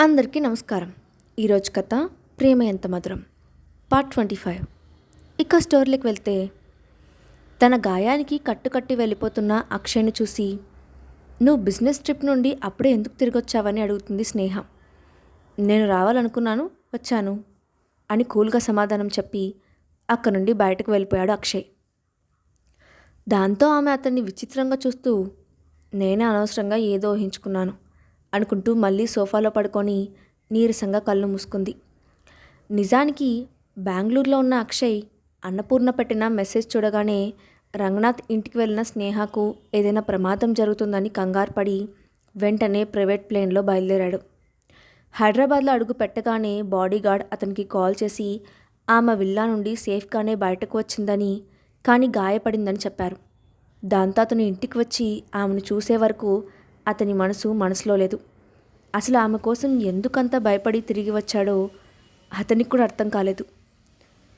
అందరికీ నమస్కారం. ఈరోజు కథ ప్రేమ ఎంత మధురం పార్ట్ 25. ఇక స్టోరీలోకి వెళ్తే, తన గాయానికి కట్టుకట్టి వెళ్ళిపోతున్న అక్షయ్ని చూసి, నువ్వు బిజినెస్ ట్రిప్ నుండి అప్పుడే ఎందుకు తిరిగొచ్చావని అడుగుతుంది స్నేహ. నేను రావాలనుకున్నాను, వచ్చాను అని కూల్గా సమాధానం చెప్పి అక్కడి నుండి బయటకు వెళ్ళిపోయాడు అక్షయ్. దాంతో ఆమె అతన్ని విచిత్రంగా చూస్తూ, నేనే అనవసరంగా ఏదో ఊహించుకున్నాను అనుకుంటూ మళ్ళీ సోఫాలో పడుకొని నీరసంగా కళ్ళు మూసుకుంది. నిజానికి బెంగళూరులో ఉన్న అక్షయ్ అన్నపూర్ణ పెట్టిన మెసేజ్ చూడగానే రంగనాథ్ ఇంటికి వెళ్ళిన స్నేహకు ఏదైనా ప్రమాదం జరుగుతుందని కంగారు పడి వెంటనే ప్రైవేట్ ప్లేన్లో బయలుదేరాడు. హైదరాబాద్లో అడుగు పెట్టగానే బాడీగార్డ్ అతనికి కాల్ చేసి ఆమె విల్లా నుండి సేఫ్గానే బయటకు వచ్చిందని, కానీ గాయపడిందని చెప్పారు. దాంతో అతను ఇంటికి వచ్చి ఆమెను చూసే వరకు అతని మనసులో లేదు. అసలు ఆమె కోసం ఎందుకంత భయపడి తిరిగి వచ్చాడో అతనికి కూడా అర్థం కాలేదు.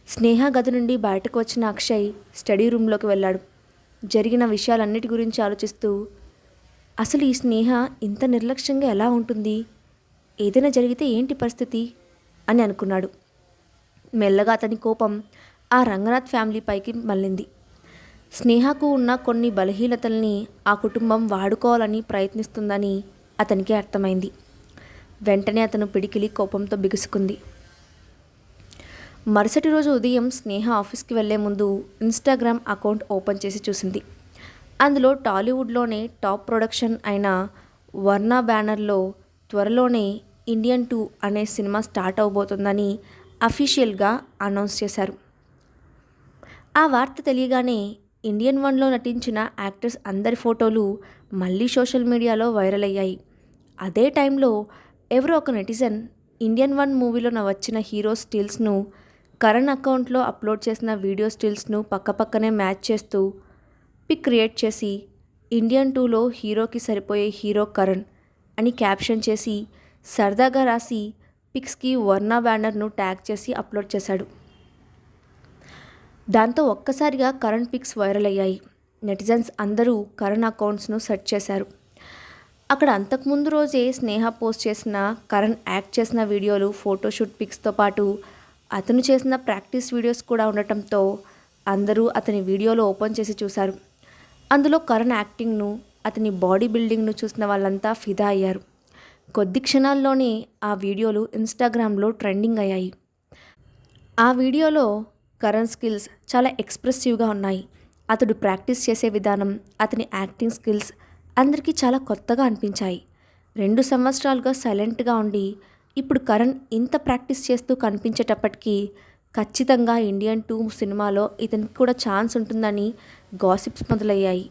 స్నేహ గది నుండి బయటకు వచ్చిన అక్షయ్ స్టడీ రూమ్లోకి వెళ్ళాడు. జరిగిన విషయాలన్నిటి గురించి ఆలోచిస్తూ, అసలు ఈ స్నేహ ఇంత నిర్లక్ష్యంగా ఎలా ఉంటుంది, ఏదైనా జరిగితే ఏంటి పరిస్థితి అని అనుకున్నాడు. మెల్లగా అతని కోపం ఆ రంగనాథ్ ఫ్యామిలీ పైకి మళ్ళింది. స్నేహకు ఉన్న కొన్ని బలహీనతల్ని ఆ కుటుంబం వాడుకోవాలని ప్రయత్నిస్తుందని అతనికి అర్థమైంది. వెంటనే అతను పిడికిలి కోపంతో బిగుసుకుంది. మరుసటి రోజు ఉదయం స్నేహ ఆఫీస్కి వెళ్లే ముందు ఇన్స్టాగ్రామ్ అకౌంట్ ఓపెన్ చేసి చూసింది. అందులో టాలీవుడ్లోనే టాప్ ప్రొడక్షన్ అయిన వర్ణ బ్యానర్లో త్వరలోనే ఇండియన్ 2 అనే సినిమా స్టార్ట్ అవబోతుందని అఫీషియల్గా అనౌన్స్ చేశారు. ఆ వార్త తెలియగానే ఇండియన్ 1లో నటించిన యాక్టర్స్ అందరి ఫోటోలు మళ్ళీ సోషల్ మీడియాలో వైరల్ అయ్యాయి. అదే టైంలో ఎవరో ఒక నెటిజన్ ఇండియన్ 1 మూవీలో వచ్చిన హీరో స్టిల్స్ను కరణ్ అకౌంట్లో అప్లోడ్ చేసిన వీడియో స్టిల్స్ను పక్కపక్కనే మ్యాచ్ చేస్తూ పిక్ క్రియేట్ చేసి ఇండియన్ 2లో హీరోకి సరిపోయే హీరో కరణ్ అని క్యాప్షన్ చేసి సరదాగా రాసి పిక్స్కి వర్ణ బ్యానర్ను ట్యాగ్ చేసి అప్లోడ్ చేశాడు. దాంతో ఒక్కసారిగా కరణ్ పిక్స్ వైరల్ అయ్యాయి. నెటిజన్స్ అందరూ కరణ్ అకౌంట్స్ను సెర్చ్ చేశారు. అక్కడ అంతకుముందు రోజే స్నేహ పోస్ట్ చేసిన కరణ్ యాక్ట్ చేసిన వీడియోలు, ఫోటోషూట్ పిక్స్తో పాటు అతను చేసిన ప్రాక్టీస్ వీడియోస్ కూడా ఉండటంతో అందరూ అతని వీడియోలు ఓపెన్ చేసి చూశారు. అందులో కరణ్ యాక్టింగ్ను, అతని బాడీ బిల్డింగ్ను చూసిన వాళ్ళంతా ఫిదా అయ్యారు. కొద్ది క్షణాల్లోనే ఆ వీడియోలు ఇన్స్టాగ్రామ్లో ట్రెండింగ్ అయ్యాయి. ఆ వీడియోలో కరణ్ స్కిల్స్ చాలా ఎక్స్ప్రెసివ్గా ఉన్నాయి. అతడు ప్రాక్టీస్ చేసే విధానం, అతని యాక్టింగ్ స్కిల్స్ అందరికీ చాలా కొత్తగా అనిపించాయి. 2 సంవత్సరాలుగా సైలెంట్గా ఉండి ఇప్పుడు కరణ్ ఇంత ప్రాక్టీస్ చేస్తూ కనిపించేటప్పటికీ ఖచ్చితంగా ఇండియన్ 2 సినిమాలో ఇతనికి కూడా ఛాన్స్ ఉంటుందని గాసిప్స్ మొదలయ్యాయి.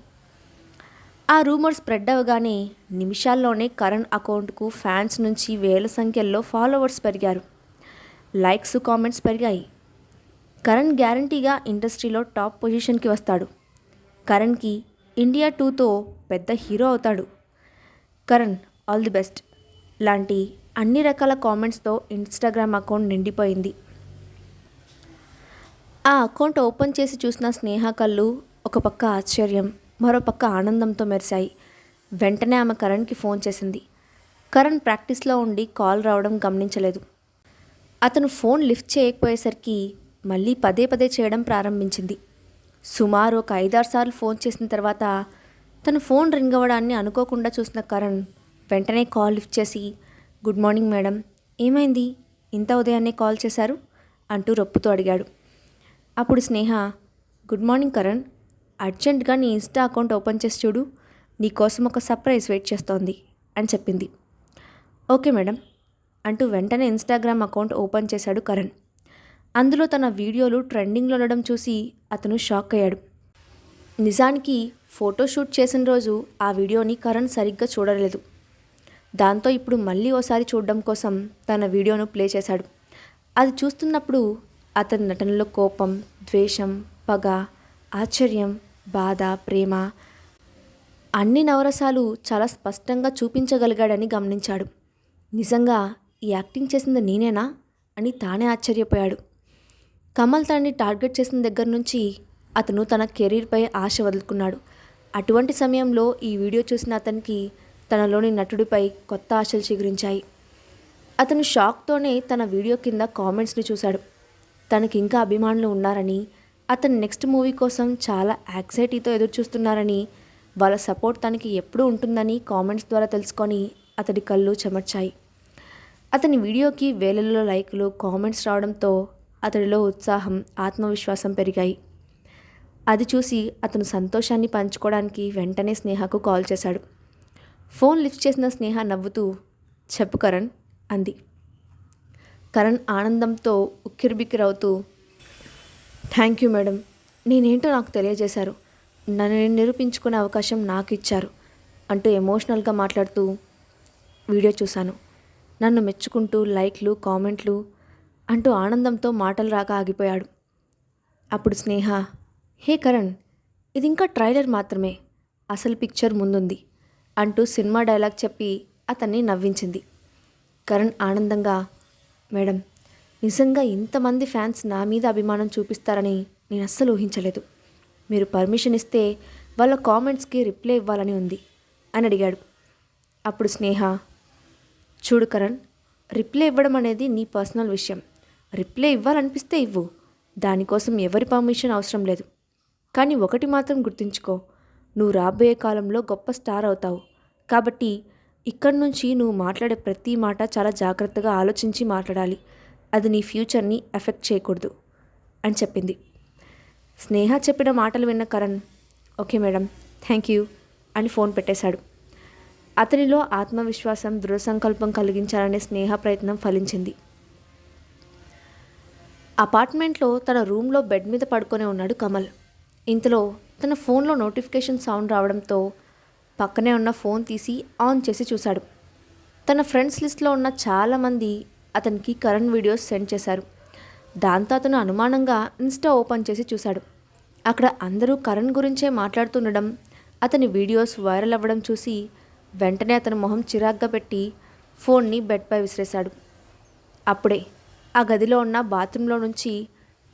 ఆ రూమర్ స్ప్రెడ్ అవ్వగానే నిమిషాల్లోనే కరణ్ అకౌంట్కు ఫ్యాన్స్ నుంచి వేల సంఖ్యల్లో ఫాలోవర్స్ పెరిగారు. లైక్స్, కామెంట్స్ పెరిగాయి. కరణ్ గ్యారంటీగా ఇండస్ట్రీలో టాప్ పొజిషన్కి వస్తాడు. కరణ్కి ఇండియా 2తో పెద్ద హీరో అవుతాడు. కరణ్ ఆల్ ది బెస్ట్ లాంటి అన్ని రకాల కామెంట్స్తో ఇన్స్టాగ్రామ్ అకౌంట్ నిండిపోయింది. ఆ అకౌంట్ ఓపెన్ చేసి చూసిన స్నేహ కళ్ళు ఒక పక్క ఆశ్చర్యం, మరో పక్క ఆనందంతో మెరిశాయి. వెంటనే ఆమె కరణ్కి ఫోన్ చేసింది. కరణ్ ప్రాక్టీస్లో ఉండి కాల్ రావడం గమనించలేదు. అతను ఫోన్ లిఫ్ట్ చేయకపోయేసరికి మళ్ళీ పదే చేయడం ప్రారంభించింది. సుమారు ఒక 5-6 సార్లు ఫోన్ చేసిన తర్వాత తను ఫోన్ రింగ్ అవ్వడాన్ని అనుకోకుండా చూసిన కరణ్ వెంటనే కాల్ లిఫ్ట్ చేసి, గుడ్ మార్నింగ్ మేడం, ఏమైంది ఇంత ఉదయాన్నే కాల్ చేశారు అంటూ రొప్పుతూ అడిగాడు. అప్పుడు స్నేహ, గుడ్ మార్నింగ్ కరణ్, అర్జెంటుగా నీ ఇన్స్టా అకౌంట్ ఓపెన్ చేసి చూడు, నీకోసం ఒక సర్ప్రైజ్ వెయిట్ చేస్తోంది అని చెప్పింది. ఓకే మేడం అంటూ వెంటనే ఇన్స్టాగ్రామ్ అకౌంట్ ఓపెన్ చేశాడు కరణ్. అందులో తన వీడియోలు ట్రెండింగ్లో ఉండడం చూసి అతను షాక్ అయ్యాడు. నిజానికి ఫోటోషూట్ చేసిన రోజు ఆ వీడియోని కరణ్ సరిగ్గా చూడలేదు. దాంతో ఇప్పుడు మళ్ళీ ఓసారి చూడడం కోసం తన వీడియోను ప్లే చేశాడు. అది చూస్తున్నప్పుడు అతని నటనలో కోపం, ద్వేషం, పగ, ఆశ్చర్యం, బాధ, ప్రేమ అన్ని నవరసాలు చాలా స్పష్టంగా చూపించగలిగాడని గమనించాడు. నిజంగా ఈ యాక్టింగ్ చేసింది నేనేనా అని తానే ఆశ్చర్యపోయాడు. కమల్ తనని టార్గెట్ చేసిన దగ్గర నుంచి అతను తన కెరీర్పై ఆశ వదులుకున్నాడు. అటువంటి సమయంలో ఈ వీడియో చూసిన అతనికి తనలోని నటుడిపై కొత్త ఆశలు చిగురించాయి. అతను షాక్తోనే తన వీడియో కింద కామెంట్స్ని చూశాడు. తనకి ఇంకా అభిమానులు ఉన్నారని, అతను నెక్స్ట్ మూవీ కోసం చాలా యాంగ్జైటీతో ఎదురుచూస్తున్నారని, వాళ్ళ సపోర్ట్ తనకి ఎప్పుడూ ఉంటుందని కామెంట్స్ ద్వారా తెలుసుకొని అతడి కళ్ళు చెమర్చాయి. అతని వీడియోకి వేలల్లో లైకులు, కామెంట్స్ రావడంతో అతడిలో ఉత్సాహం, ఆత్మవిశ్వాసం పెరిగాయి. అది చూసి అతను సంతోషాన్ని పంచుకోవడానికి వెంటనే స్నేహకు కాల్ చేశాడు. ఫోన్ లిఫ్ట్ చేసిన స్నేహ నవ్వుతూ, చెప్పు కరణ్ అంది. కరణ్ ఆనందంతో ఉక్కిరిబిక్కిరవుతూ, థ్యాంక్ యూ మేడం, నేనేంటో నాకు తెలియజేశారు, నన్ను నేను నిరూపించుకునే అవకాశం నాకు ఇచ్చారు అంటూ ఎమోషనల్గా మాట్లాడుతూ, వీడియో చూశాను, నన్ను మెచ్చుకుంటూ లైక్లు, కామెంట్లు అంటూ ఆనందంతో మాటలు రాక ఆగిపోయాడు. అప్పుడు స్నేహ, హే కరణ్, ఇది ఇంకా ట్రైలర్ మాత్రమే, అసలు పిక్చర్ ముందుంది అంటూ సినిమా డైలాగ్ చెప్పి అతన్ని నవ్వించింది. కరణ్ ఆనందంగా, మేడం, నిజంగా ఇంతమంది ఫ్యాన్స్ నా మీద అభిమానం చూపిస్తారని నేను అస్సలు ఊహించలేదు. మీరు పర్మిషన్ ఇస్తే వాళ్ళ కామెంట్స్కి రిప్లై ఇవ్వాలని ఉంది అని అడిగాడు. అప్పుడు స్నేహ, చూడు కరణ్, రిప్లై ఇవ్వడం అనేది నీ పర్సనల్ విషయం. రిప్లై ఇవ్వాలనిపిస్తే ఇవ్వు, దానికోసం ఎవరి పర్మిషన్ అవసరం లేదు. కానీ ఒకటి మాత్రం గుర్తుంచుకో, నువ్వు రాబోయే కాలంలో గొప్ప స్టార్ అవుతావు. కాబట్టి ఇక్కడి నుంచి నువ్వు మాట్లాడే ప్రతి మాట చాలా జాగ్రత్తగా ఆలోచించి మాట్లాడాలి. అది నీ ఫ్యూచర్ని ఎఫెక్ట్ చేయకూడదు అని చెప్పింది. స్నేహ చెప్పిన మాటలు విన్న Karan, okay madam, thank you అని ఫోన్ పెట్టేశాడు. అతనిలో ఆత్మవిశ్వాసం, దృఢ సంకల్పం కలిగించాలనే స్నేహ ప్రయత్నం ఫలించింది. అపార్ట్మెంట్లో తన రూమ్లో బెడ్ మీద పడుకొని ఉన్నాడు కమల్. ఇంతలో తన ఫోన్లో నోటిఫికేషన్ సౌండ్ రావడంతో పక్కనే ఉన్న ఫోన్ తీసి ఆన్ చేసి చూశాడు. తన ఫ్రెండ్స్ లిస్ట్లో ఉన్న చాలామంది అతనికి కరణ్ వీడియోస్ సెండ్ చేశారు. దాంతో అతను అనుమానంగా ఇన్స్టా ఓపెన్ చేసి చూశాడు. అక్కడ అందరూ కరణ్ గురించే మాట్లాడుతుండడం, అతని వీడియోస్ వైరల్ అవ్వడం చూసి వెంటనే అతని మొహం చిరాగ్గా పెట్టి ఫోన్ని బెడ్పై విసిరేశాడు. అప్పుడే ఆ గదిలో ఉన్న బాత్రూంలో నుంచి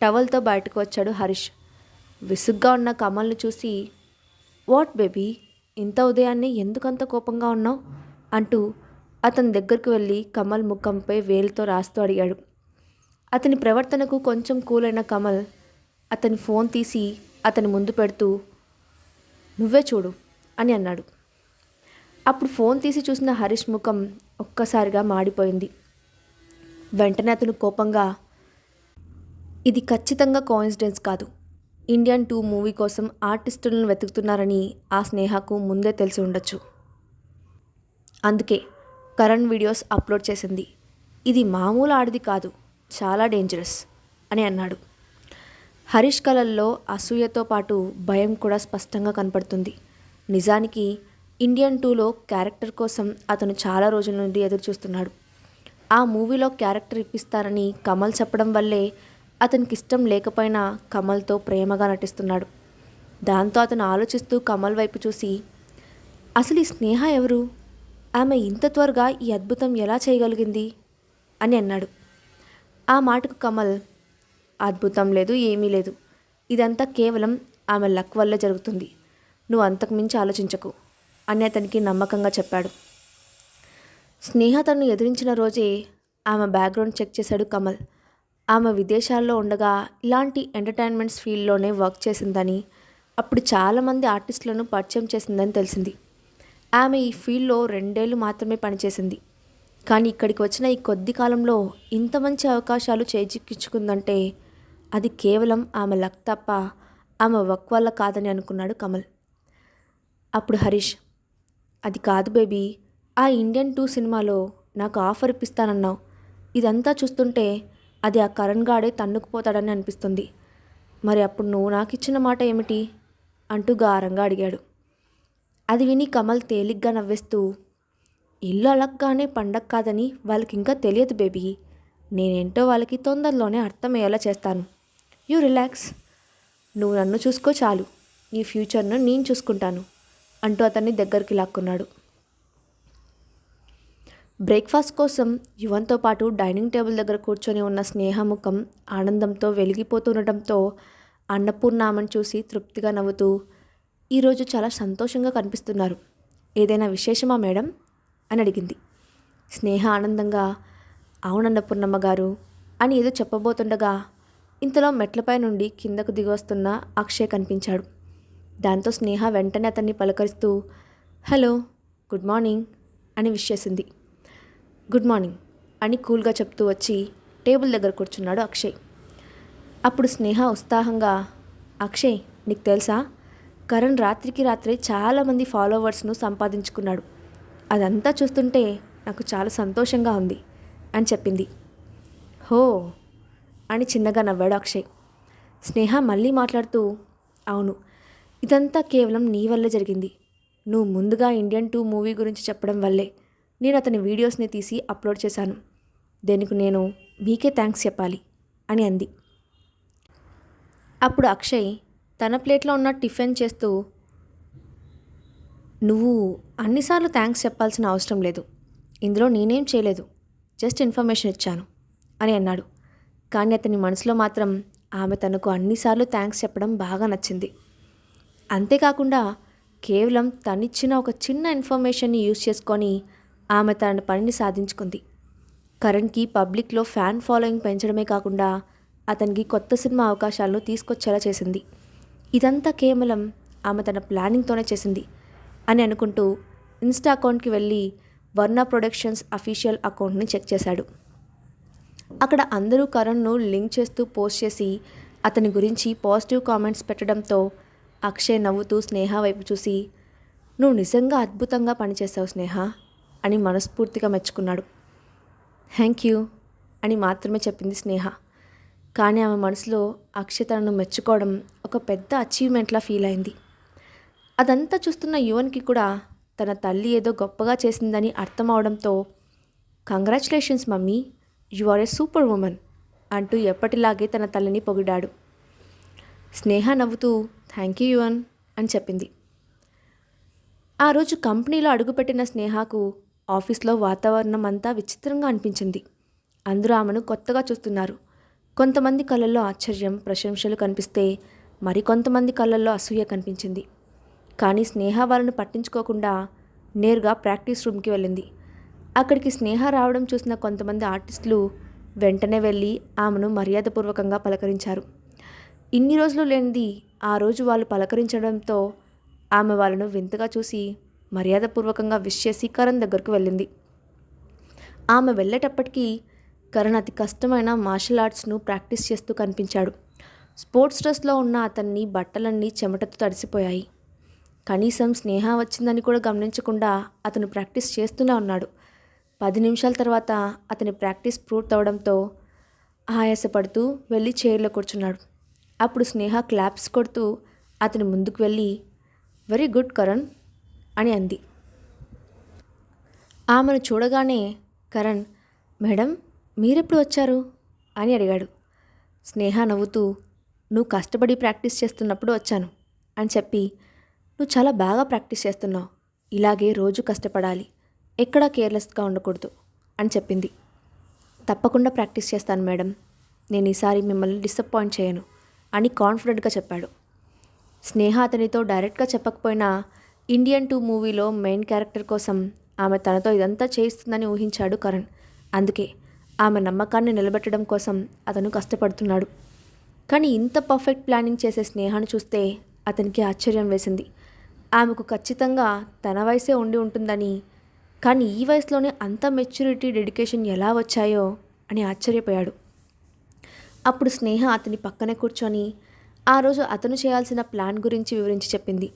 టవల్తో బయటకు వచ్చాడు హరీష్. విసుగ్గా ఉన్న కమల్ని చూసి, వాట్ బేబీ, ఇంత ఉదయాన్నే ఎందుకంత కోపంగా ఉన్నావు అంటూ అతని దగ్గరకు వెళ్ళి కమల్ ముఖంపై వేలుతో రాస్తూ అడిగాడు. అతని ప్రవర్తనకు కొంచెం కూలైన కమల్ అతని ఫోన్ తీసి అతని ముందు పెడుతూ, నువ్వే చూడు అని అన్నాడు. అప్పుడు ఫోన్ తీసి చూసిన హరీష్ ముఖం ఒక్కసారిగా మాడిపోయింది. వెంటనే అతను కోపంగా, ఇది ఖచ్చితంగా కోఇన్సిడెన్స్ కాదు. ఇండియన్ 2 మూవీ కోసం ఆర్టిస్టులను వెతుకుతున్నారని ఆ స్నేహకు ముందే తెలిసి ఉండొచ్చు. అందుకే కరణ్ వీడియోస్ అప్లోడ్ చేసింది. ఇది మామూలు ఆడిది కాదు, చాలా డేంజరస్ అని అన్నాడు. హరీష్ కళల్లో అసూయతో పాటు భయం కూడా స్పష్టంగా కనపడుతుంది. నిజానికి ఇండియన్ 2లో క్యారెక్టర్ కోసం అతను చాలా రోజుల నుండి ఎదురుచూస్తున్నాడు. ఆ మూవీలో క్యారెక్టర్ ఇప్పిస్తారని కమల్ చెప్పడం వల్లే అతనికి ఇష్టం లేకపోయినా కమల్తో ప్రేమగా నటిస్తున్నాడు. దాంతో అతను ఆలోచిస్తూ కమల్ వైపు చూసి, అసలు ఈ స్నేహ ఎవరు? ఆమె ఇంత త్వరగా ఈ అద్భుతం ఎలా చేయగలిగింది అని అన్నాడు. ఆ మాటకు కమల్, అద్భుతం లేదు, ఏమీ లేదు, ఇదంతా కేవలం ఆమె లక్ వల్ల జరుగుతుంది, నువ్వు అంతకుమించి ఆలోచించకు అని అతనికి నమ్మకంగా చెప్పాడు. స్నేహ తనను ఎదిరించిన రోజే ఆమె బ్యాక్గ్రౌండ్ చెక్ చేశాడు కమల్. ఆమె విదేశాల్లో ఉండగా ఇలాంటి ఎంటర్టైన్మెంట్స్ ఫీల్డ్లోనే వర్క్ చేసిందని, అప్పుడు చాలామంది ఆర్టిస్టులను పరిచయం చేసిందని తెలిసింది. ఆమె ఈ ఫీల్డ్లో 2 ఏళ్ళు మాత్రమే పనిచేసింది. కానీ ఇక్కడికి వచ్చిన ఈ కొద్ది కాలంలో ఇంత మంచి అవకాశాలు చేజిక్కించుకుందంటే అది కేవలం ఆమె లక్ తప్ప ఆమె వర్క్ వల్ల కాదని అనుకున్నాడు కమల్. అప్పుడు హరీష్, అది కాదు బేబీ, ఆ ఇండియన్ 2 సినిమాలో నాకు ఆఫర్ ఇప్పిస్తానన్నావు. ఇదంతా చూస్తుంటే అది ఆ కరణ్ గాడే తన్నుకుపోతాడని అనిపిస్తుంది. మరి అప్పుడు నువ్వు నాకు ఇచ్చిన మాట ఏమిటి అంటూ గారంగా అడిగాడు. అది విని కమల్ తేలిగ్గా నవ్వేస్తూ, ఇల్లు అలగ్గానే పండగ కాదని వాళ్ళకి ఇంకా తెలియదు బేబీ, నేనేంటో వాళ్ళకి తొందరలోనే అర్థమయ్యేలా చేస్తాను. యూ రిలాక్స్, నువ్వు నన్ను చూసుకో చాలు, నీ ఫ్యూచర్ను నేను చూసుకుంటాను అంటూ అతన్ని దగ్గరికి లాక్కున్నాడు. బ్రేక్ఫాస్ట్ కోసం యువన్తో పాటు డైనింగ్ టేబుల్ దగ్గర కూర్చొని ఉన్న స్నేహ ముఖం ఆనందంతో వెలిగిపోతుండటంతో అన్నపూర్ణామని చూసి తృప్తిగా నవ్వుతూ, ఈరోజు చాలా సంతోషంగా కనిపిస్తున్నారు, ఏదైనా విశేషమా మేడం అని అడిగింది. స్నేహ ఆనందంగా, అవునన్నపూర్ణమ్మ గారు అని ఏదో చెప్పబోతుండగా ఇంతలో మెట్లపై నుండి కిందకు దిగొస్తున్న అక్షయ్ కనిపించాడు. దాంతో స్నేహ వెంటనే అతన్ని పలకరిస్తూ హలో, గుడ్ మార్నింగ్ అని విష్ చేసింది. గుడ్ మార్నింగ్ అని కూల్గా చెప్తూ వచ్చి టేబుల్ దగ్గర కూర్చున్నాడు అక్షయ్. అప్పుడు స్నేహ ఉత్సాహంగా, అక్షయ్ నీకు తెలుసా, కరణ్ రాత్రికి రాత్రే చాలామంది ఫాలోవర్స్ను సంపాదించుకున్నాడు. అదంతా చూస్తుంటే నాకు చాలా సంతోషంగా ఉంది అని చెప్పింది. హో అని చిన్నగా నవ్వాడు అక్షయ్. స్నేహ మళ్ళీ మాట్లాడుతూ, అవును, ఇదంతా కేవలం నీ వల్లే జరిగింది. నువ్వు ముందుగా ఇండియన్ 2 మూవీ గురించి చెప్పడం వల్లే నేను అతని వీడియోస్ని తీసి అప్లోడ్ చేశాను. దీనికి నేను మీకే థ్యాంక్స్ చెప్పాలి అని అంది. అప్పుడు అక్షయ్ తన ప్లేట్లో ఉన్న టిఫిన్ చేస్తూ, నువ్వు అన్నిసార్లు థ్యాంక్స్ చెప్పాల్సిన అవసరం లేదు. ఇందులో నేనేం చేయలేదు, జస్ట్ ఇన్ఫర్మేషన్ ఇచ్చాను అని అన్నాడు. కానీ అతని మనసులో మాత్రం ఆమె తనకు అన్నిసార్లు థ్యాంక్స్ చెప్పడం బాగా నచ్చింది. అంతేకాకుండా కేవలం తనిచ్చిన ఒక చిన్న ఇన్ఫర్మేషన్ని యూజ్ చేసుకొని ఆమె తన పనిని సాధించుకుంది. కరణ్కి పబ్లిక్లో ఫ్యాన్ ఫాలోయింగ్ పెంచడమే కాకుండా అతనికి కొత్త సినిమా అవకాశాలను తీసుకొచ్చేలా చేసింది. ఇదంతా కేవలం ఆమె తన ప్లానింగ్తోనే చేసింది అని అనుకుంటూ ఇన్స్టా అకౌంట్కి వెళ్ళి వర్ణ ప్రొడక్షన్స్ అఫీషియల్ అకౌంట్ని చెక్ చేశాడు. అక్కడ అందరూ కరణ్ను లింక్ చేస్తూ పోస్ట్ చేసి అతని గురించి పాజిటివ్ కామెంట్స్ పెట్టడంతో అక్షయ్ నవ్వుతూ స్నేహ వైపు చూసి, నువ్వు నిజంగా అద్భుతంగా పనిచేసావు స్నేహ అని మనస్ఫూర్తిగా మెచ్చుకున్నాడు. థ్యాంక్ యూ అని మాత్రమే చెప్పింది స్నేహ. కానీ ఆమె మనసులో అక్షయ్ తనను మెచ్చుకోవడం ఒక పెద్ద అచీవ్మెంట్లా ఫీల్ అయింది. అదంతా చూస్తున్న యువన్కి కూడా తన తల్లి ఏదో గొప్పగా చేసిందని అర్థం అవడంతో, congratulations mummy, you are a super women అంటూ ఎప్పటిలాగే తన తల్లిని పొగిడాడు. స్నేహ నవ్వుతూ థ్యాంక్ యూ యువన్ అని చెప్పింది. ఆ రోజు కంపెనీలో అడుగుపెట్టిన స్నేహకు ఆఫీస్లో వాతావరణం అంతా విచిత్రంగా అనిపించింది. అందరూ ఆమెను కొత్తగా చూస్తున్నారు. కొంతమంది కళ్ళల్లో ఆశ్చర్యం, ప్రశంసలు కనిపిస్తే మరికొంతమంది కళ్ళల్లో అసూయ కనిపించింది. కానీ స్నేహ వాళ్ళను పట్టించుకోకుండా నేరుగా ప్రాక్టీస్ రూమ్కి వెళ్ళింది. అక్కడికి స్నేహ రావడం చూసిన కొంతమంది ఆర్టిస్టులు వెంటనే వెళ్ళి ఆమెను మర్యాదపూర్వకంగా పలకరించారు. ఇన్ని రోజులు లేనిది ఆ రోజు వాళ్ళు పలకరించడంతో ఆమె వాళ్ళను వింతగా చూసి మర్యాదపూర్వకంగా విష్ చేసి కరణ్ దగ్గరకు వెళ్ళింది. ఆమె వెళ్ళేటప్పటికీ కరణ్ అతి కష్టమైన మార్షల్ ఆర్ట్స్ను ప్రాక్టీస్ చేస్తూ కనిపించాడు. స్పోర్ట్స్ డ్రెస్లో ఉన్న అతన్ని బట్టలన్నీ చెమటతో తడిసిపోయాయి. కనీసం స్నేహ వచ్చిందని కూడా గమనించకుండా అతను ప్రాక్టీస్ చేస్తూనే ఉన్నాడు. 10 నిమిషాల తర్వాత అతని ప్రాక్టీస్ పూర్తవడంతో ఆయాసపడుతూ వెళ్ళి చైర్లో కూర్చున్నాడు. అప్పుడు స్నేహ క్లాప్స్ కొడుతూ అతని ముందుకు వెళ్ళి వెరీ గుడ్ కరణ్ అని అంది. ఆమెను చూడగానే కరణ్, మేడం మీరెప్పుడు వచ్చారు అని అడిగాడు. స్నేహ నవ్వుతూ, నువ్వు కష్టపడి ప్రాక్టీస్ చేస్తున్నప్పుడు వచ్చాను అని చెప్పి, నువ్వు చాలా బాగా ప్రాక్టీస్ చేస్తున్నావు, ఇలాగే రోజు కష్టపడాలి, ఎక్కడా కేర్లెస్గా ఉండకూడదు అని చెప్పింది. తప్పకుండా ప్రాక్టీస్ చేస్తాను మేడం, నేను ఈసారి మిమ్మల్ని డిసప్పాయింట్ చేయను అని కాన్ఫిడెంట్గా చెప్పాడు. స్నేహ అతనితో డైరెక్ట్గా చెప్పకపోయినా ఇండియన్ 2 మూవీలో మెయిన్ క్యారెక్టర్ కోసం ఆమె తనతో ఇదంతా చేయిస్తుందని ఊహించాడు కరణ్. అందుకే ఆమె నమ్మకాన్ని నిలబెట్టడం కోసం అతను కష్టపడుతున్నాడు. కానీ ఇంత పర్ఫెక్ట్ ప్లానింగ్ చేసే స్నేహాన్ని చూస్తే అతనికి ఆశ్చర్యం వేసింది. ఆమెకు ఖచ్చితంగా తన వయసే ఉండి ఉంటుందని, కానీ ఈ వయసులోనే అంత మెచ్యూరిటీ, డెడికేషన్ ఎలా వచ్చాయో అని ఆశ్చర్యపోయాడు. అప్పుడు స్నేహ అతని పక్కనే కూర్చొని ఆ రోజు అతను చేయాల్సిన ప్లాన్ గురించి వివరించి చెప్పింది.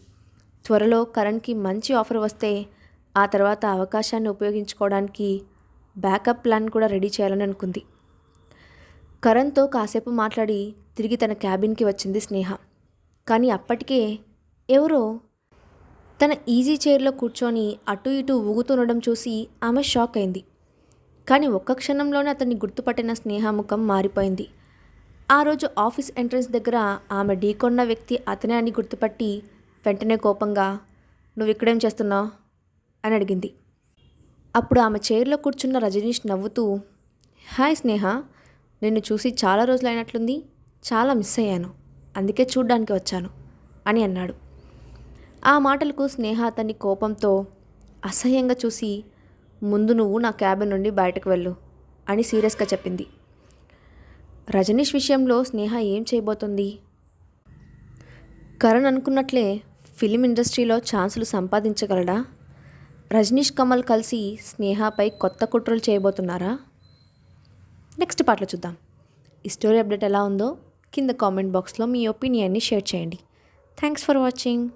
త్వరలో కరణ్కి మంచి ఆఫర్ వస్తే ఆ తర్వాత అవకాశాన్ని ఉపయోగించుకోవడానికి బ్యాకప్ ప్లాన్ కూడా రెడీ చేయాలని అనుకుంది. కరణ్తో కాసేపు మాట్లాడి తిరిగి తన క్యాబిన్కి వచ్చింది స్నేహ. కానీ అప్పటికే ఎవరో తన ఈజీ చైర్లో కూర్చొని అటు ఇటు ఊగుతుండడం చూసి ఆమె షాక్ అయింది. కానీ ఒక్క క్షణంలోనే అతన్ని గుర్తుపట్టిన స్నేహ ముఖం మారిపోయింది. ఆ రోజు ఆఫీస్ ఎంట్రన్స్ దగ్గర ఆమె ఢీకొన్న వ్యక్తి అతనే అని గుర్తుపట్టి వెంటనే కోపంగా, నువ్వు ఇక్కడేం చేస్తున్నావు అని అడిగింది. అప్పుడు ఆమె చైర్లో కూర్చున్న రజనీష్ నవ్వుతూ, హాయ్ స్నేహ, నిన్ను చూసి చాలా రోజులైనట్లుంది, చాలా మిస్ అయ్యాను, అందుకే చూడ్డానికి వచ్చాను అని అన్నాడు. ఆ మాటలకు స్నేహ అతన్ని కోపంతో అసహ్యంగా చూసి, ముందు నువ్వు నా క్యాబిన్ నుండి బయటకు వెళ్ళు, అని సీరియస్గా చెప్పింది. రజనీష్ విషయంలో స్నేహ ఏం చేయబోతుంది? కరణ్ అనుకున్నట్లే ఫిలిం ఇండస్ట్రీలో ఛాన్సులు సంపాదించగలడా? రజనీష్ కమల్ కలిసి స్నేహపై కొత్త కుట్రలు చేయబోతున్నారా? నెక్స్ట్ పార్ట్లో చూద్దాం. ఈ స్టోరీ అప్డేట్ ఎలా ఉందో కింద కామెంట్ బాక్స్లో మీ ఒపీనియన్ని షేర్ చేయండి. Thanks for watching.